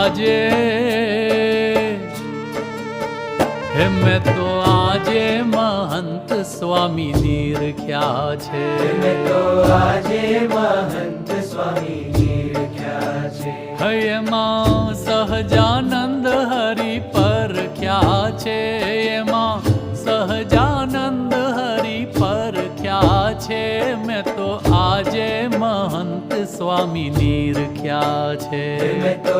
આજે હે મેં તો આજે મહંત સ્વામી નિરખ્યા છે, મેં તો આજે મહંત સ્વામી નિરખ્યા છે. એમાં સહજાનંદ હરિ પરખ્યા છે, એમાં સહજાનંદ હરિ પરખ્યા છે. મેં તો આજે મહંત સ્વામી નિરખ્યા છે, મેં તો